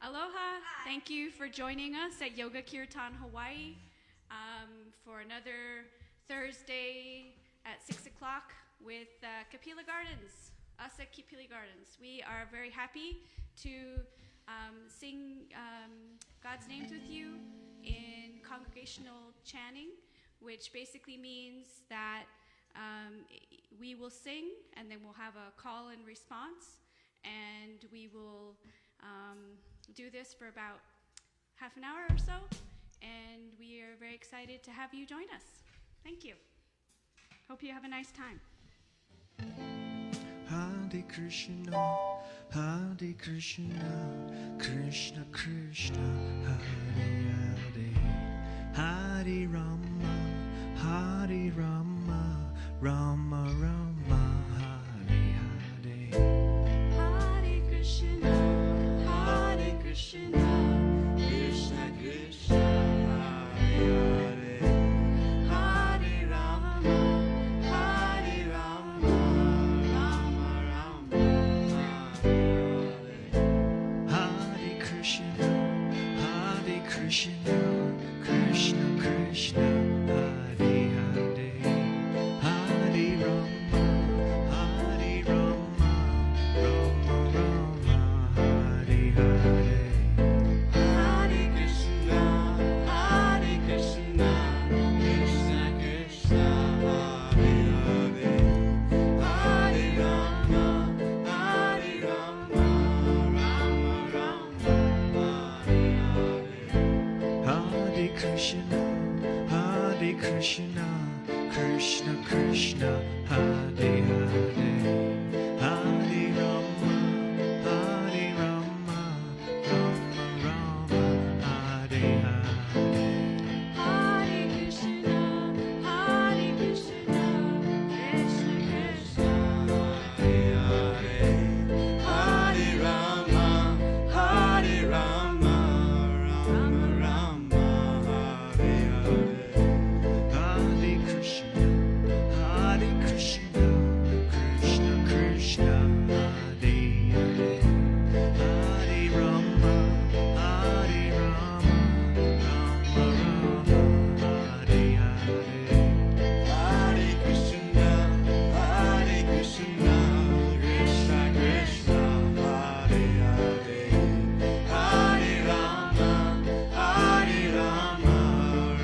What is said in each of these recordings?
Aloha. Thank you for joining us at Yoga Kirtan Hawaii for another Thursday at 6 o'clock with Kapila Gardens, us at Kapila Gardens. We are very happy to sing God's names with you in congregational chanting, which basically means that we will sing and then we'll have a call and response, and we will do this for about half an hour or so, and we are very excited to have you join us. Thank you. Hope you have a nice time. Hare Krishna, Hare Krishna, Krishna Krishna, Hare Hare, Hare Rama, Hare Rama, Rama Rama, Hare Hare. Hare Krishna, Hare Krishna, Krishna Krishna, Hare Hare, Hare Rama, Hare Rama, Rama Rama, Hare Krishna, Hare Krishna, Krishna Krishna, Hare Hare, Hare Rama, Hare Rama, Rama Rama, Hare Hare. Hare Krishna, Hare Krishna, Krishna Krishna, Hare Hare, Hare Rama, Hare Rama, Rama Rama, Hare Hare. Hare Krishna, Hare Krishna, Krishna Krishna, Hare Hare, Hare Rama, Hare Rama, Rama Rama, Hare Hare. Hare Krishna, Hare Krishna, Krishna Krishna, Hare Hare, Hare Rama, Hare Rama, Rama Rama, Hare Hare. Hare Krishna, Hare Krishna, Krishna Krishna, Hare Hare, Hare Rama, Hare Rama, Rama Rama, Hare Hare. Hare Krishna, Hare Krishna, Krishna Krishna, Hare Hare, Hare Rama, Hare Rama,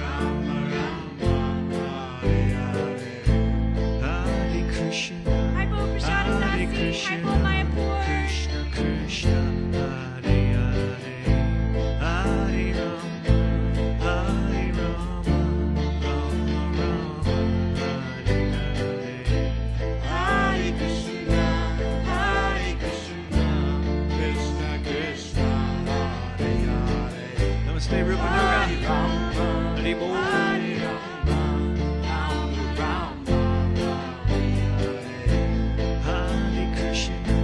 Rama Rama, Hare Hare. Hare Krishna, Hi, Bo Prashad Hare Sasi. Hi, Krishna, Bo Mayapur. Krishna Krishna, Hare Hare, Hare Rama, Hare Rama, Rama Rama, Hare Hare. Hare Krishna, Hare Krishna, Krishna Krishna, Hare Hare. Namaste Rupanuga, Hare Bol. Hare Rama, Rama Rama, Hare Hare. Hare Krishna,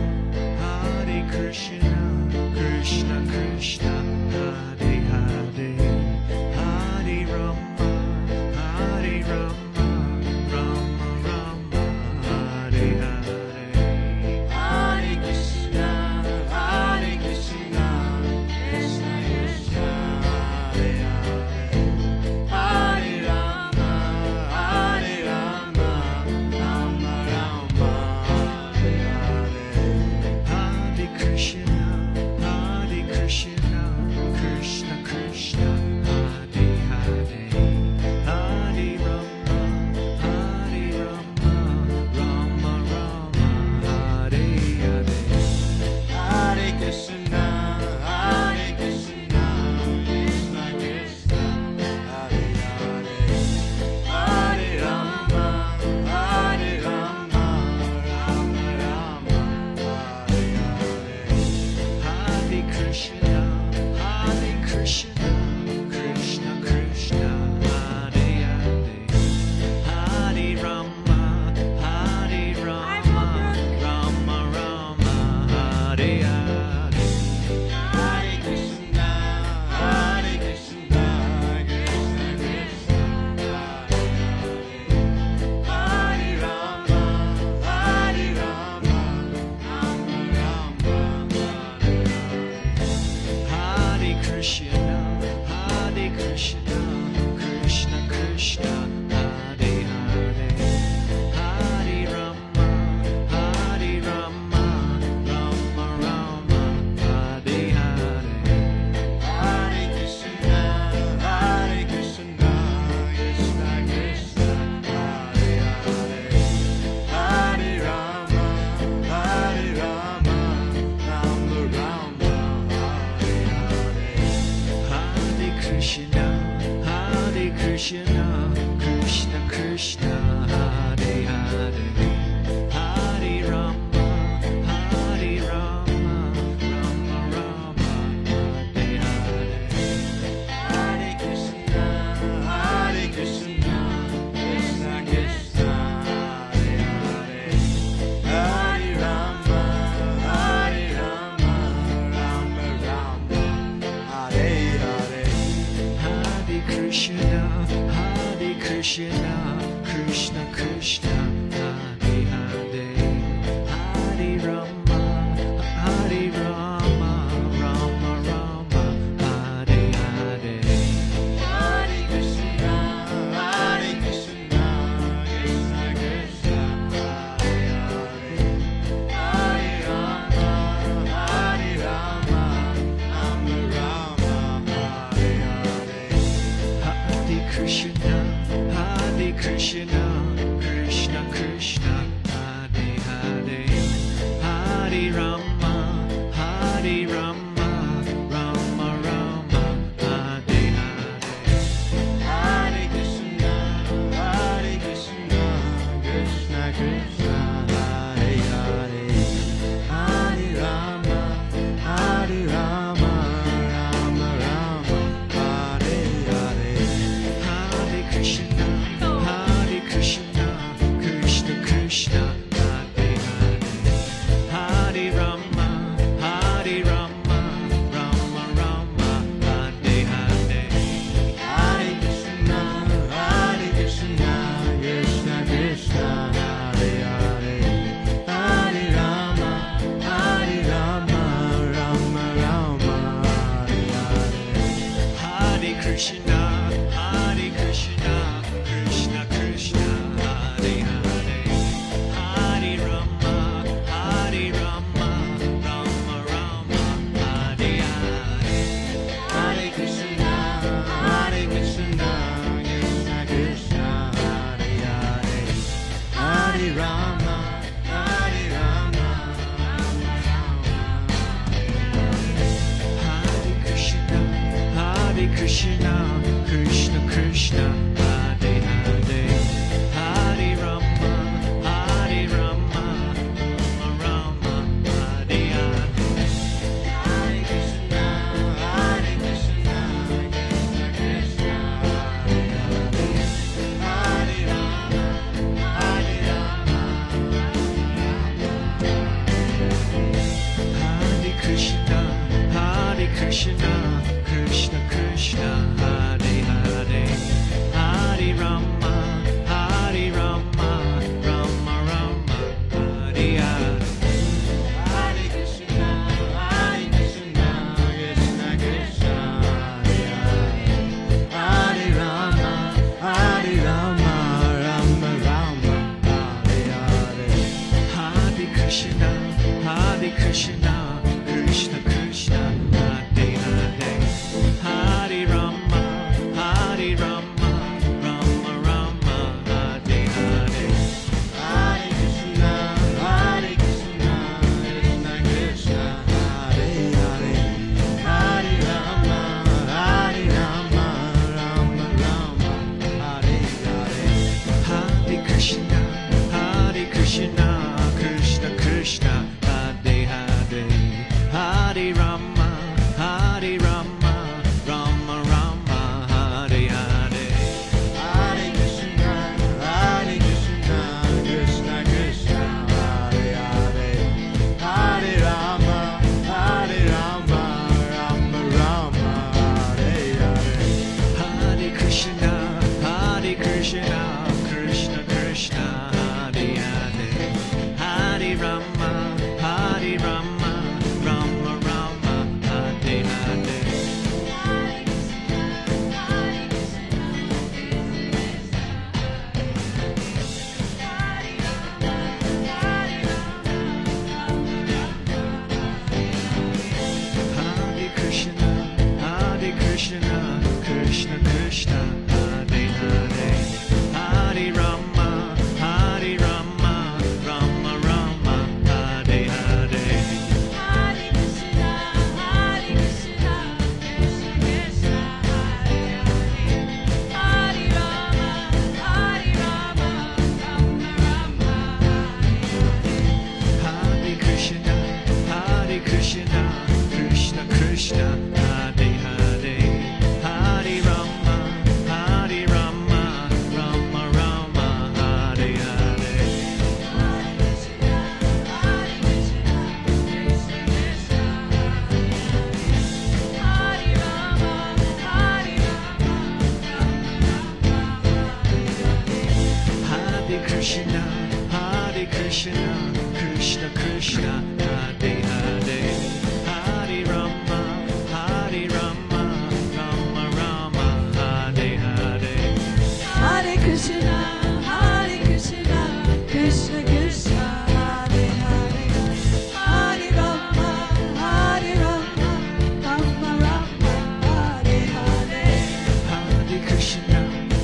Krishna Krishna Krishna Hare Hare Hare Rama Hare Rama Rama Rama Hare Hare Hare Krishna, Krishna Krishna, Hare Hare, Hare Rama, Rama Rama, Hare Hare. Hare Krishna Krishna Krishna Hare Hare Hare Rama Hare Rama Rama Rama Hare Hare Hare Krishna, Krishna Krishna, Hare Hare, Hare Rama, Rama Rama, Hare Hare. Hare Krishna Krishna Krishna Hare Hare Hare Rama Rama Rama Hare Hare Hare Krishna Krishna Krishna Hare Hare Hare Rama Rama Rama Hare Hare Hare Krishna Krishna Krishna Hare Hare Hare Rama Rama Rama Hare Hare Hare Krishna Krishna Krishna Hare Hare Hare Rama Rama Rama Hare Hare Hare Krishna, Krishna Krishna, Hare Hare, Hare Rama, Rama Rama, Hare Hare. Hare Krishna Krishna Krishna Hare Hare Hare Rama Rama Rama Hare Hare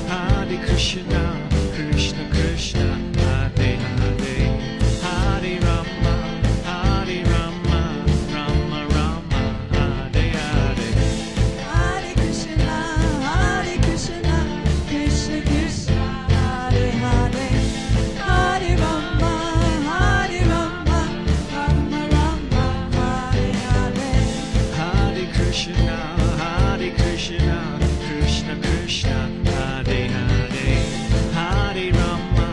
Hare Krishna, Krishna Krishna, Hare Hare, Hare Rama, Rama Rama, Hare Hare. Hare Krishna Krishna Krishna Hare Hare Hare Rama Rama Rama Hare Hare Hare Krishna, Krishna Krishna, Hare Hare, Hare Rama,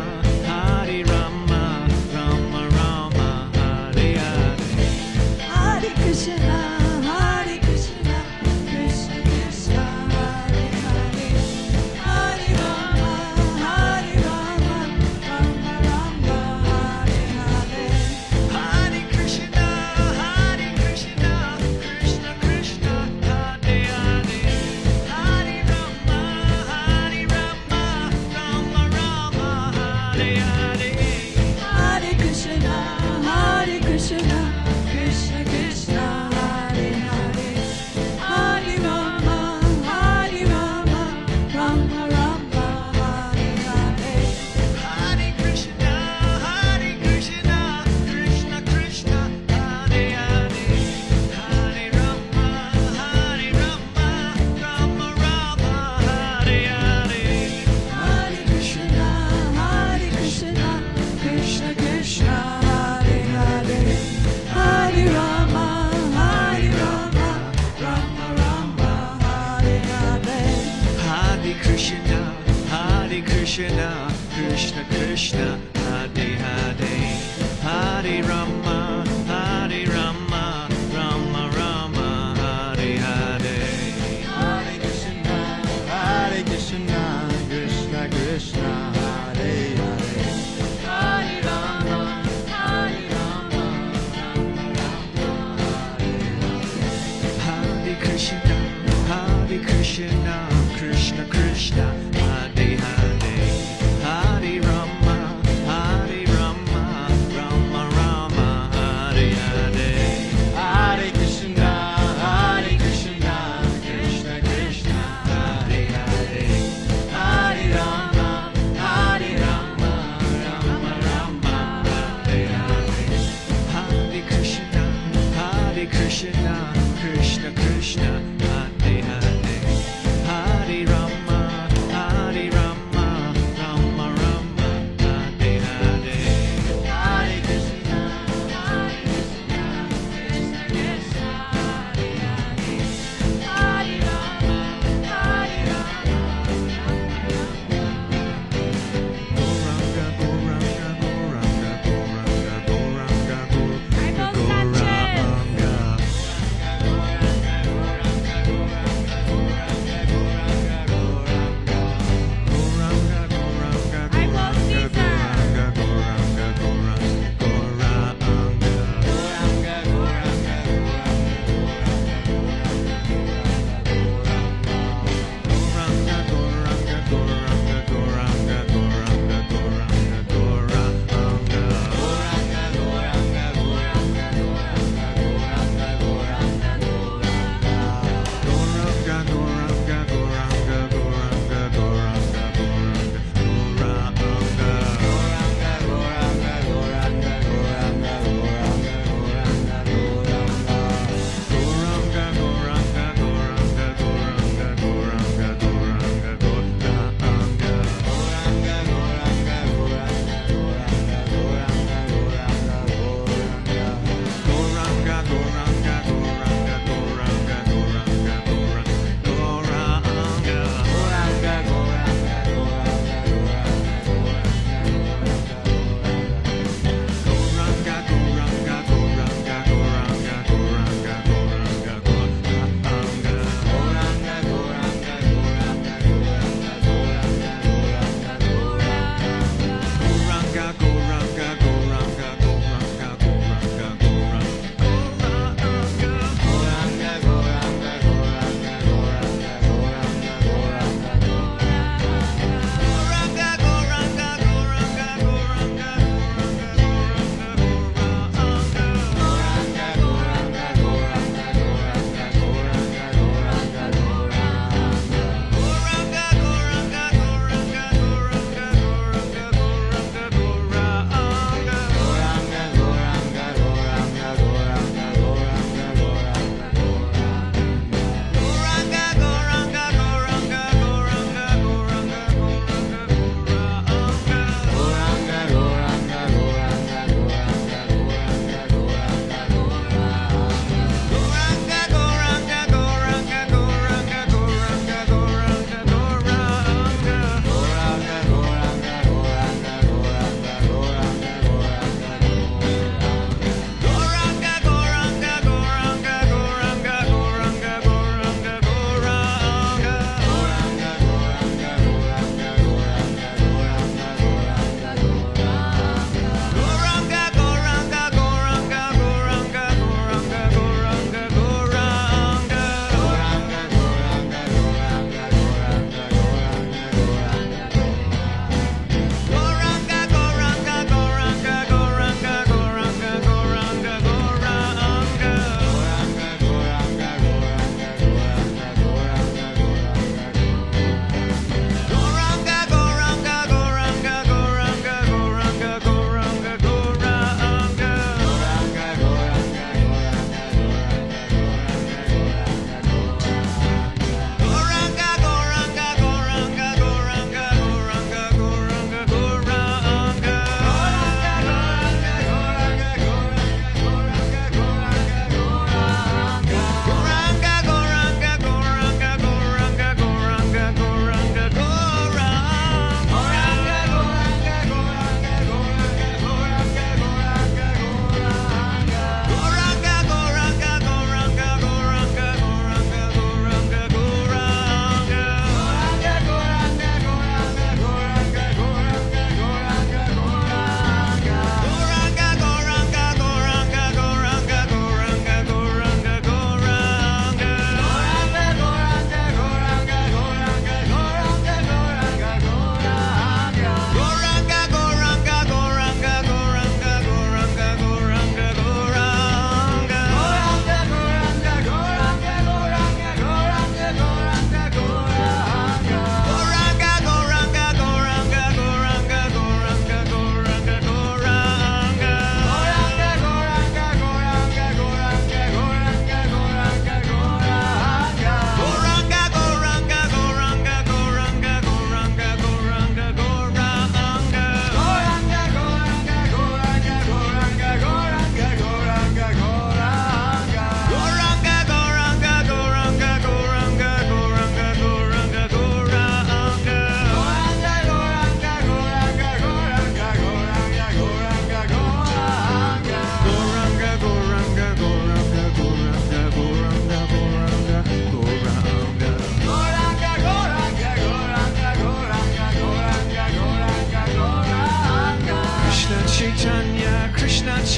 Rama Rama, Hare Hare. Hare Krishna Krishna Krishna Hare Hare Hare Rama Rama Rama Hare Hare Hare Krishna, Krishna Krishna, Hare Hare, Hare Rama, Rama Rama, Hare Hare. Hare Krishna Krishna Krishna Hare Hare Hare Rama Rama Rama Hare Hare Hare Krishna, Krishna Krishna, Hare Hare, Hare Rama, Rama Rama, Hare Hare. Hare Krishna Krishna Krishna Hare Hare Hare Rama Rama Rama Hare Hare Hare Krishna, Krishna Krishna, Hare Hare, Hare Rama, Rama Hare Krishna Krishna Krishna Hare Hare Hare Rama Rama Rama Hare Hare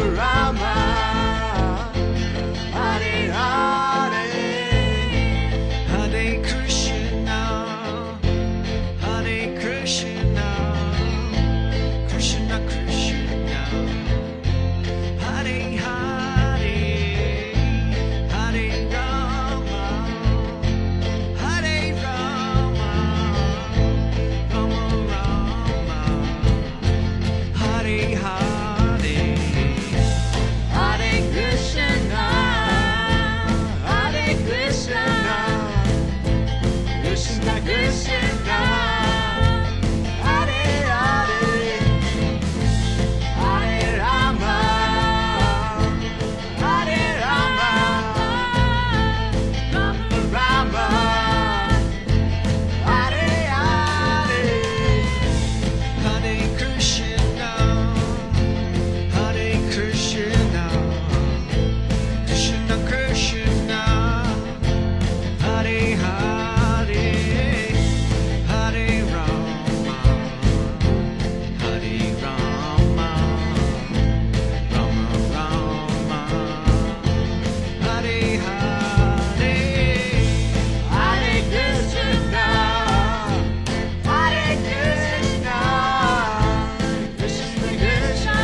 Rama Hare Hare Hare Krishna, Hare Krishna, Krishna Krishna, Hare Hare, Hare Rama, Hare Rama, Rama Rama, Hare Hare. Hare Krishna Hare Krishna Krishna Krishna Hare Hare Hare Rama Hare Rama Rama Rama Hare Hare Hare Krishna, Hare Krishna, Krishna Krishna, Hare Hare, Hare Rama, Hare Rama, Rama Rama, Hare Hare. Hare Krishna, Hare Krishna, Krishna Krishna,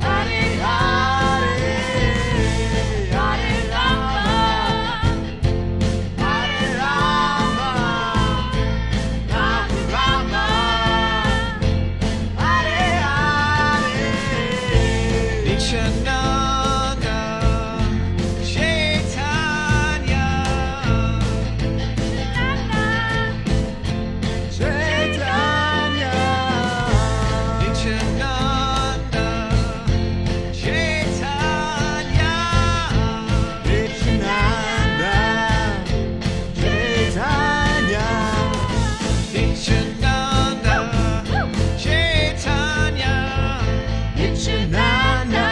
Hare Hare, Hare Rama, Hare Rama, Rama Rama, Hare Hare. Nityananda, Chaitanya, Chaitanya, Nityananda, Chaitanya, Nityananda, Chaitanya, Nityananda, Chaitanya, Nityananda, Chaitanya, Nityananda,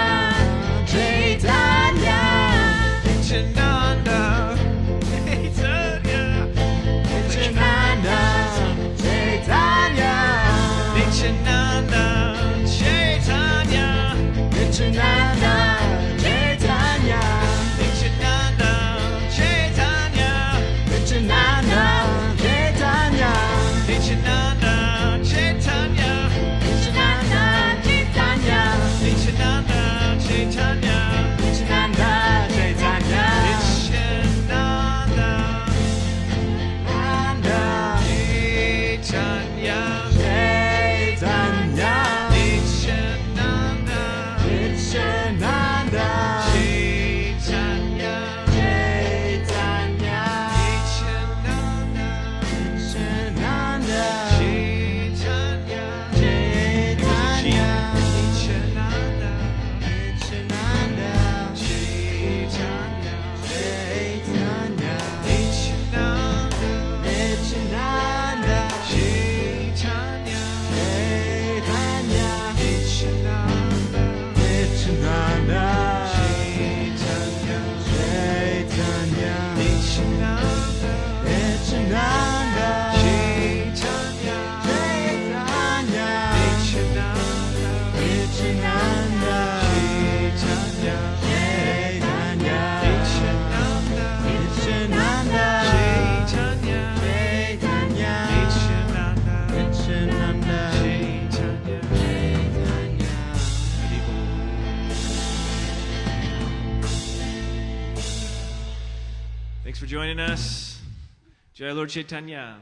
Nityananda, Chaitanya, Nityananda, Chaitanya, Nityananda, Chaitanya, Nityananda, Chaitanya, Nityananda, Chaitanya, Nityananda, Chaitanya, Nityananda, Chaitanya, Nityananda, Chaitanya, Nityananda, Chaitanya, Nityananda, Nanda, Chaitanya, Chaitanya, Nityananda, Nityananda, Chaitanya, Chaitanya, Nityananda, Nityananda, Chaitanya, Chaitanya, Nityananda, Nityananda, Chaitanya, Chaitanya, Nityananda, Nityananda, Chaitanya, Chaitanya, Nityananda, Nityananda, Chaitanya, Chaitanya, Nityananda, Nityananda, Chaitanya, Chaitanya, Nityananda, Nityananda, Chaitanya, Chaitanya, Nityananda, Nityananda, Chaitanya, Chaitanya, Nityananda, Nityananda, Chaitanya. Thanks for joining us. Jai Lord Chaitanya.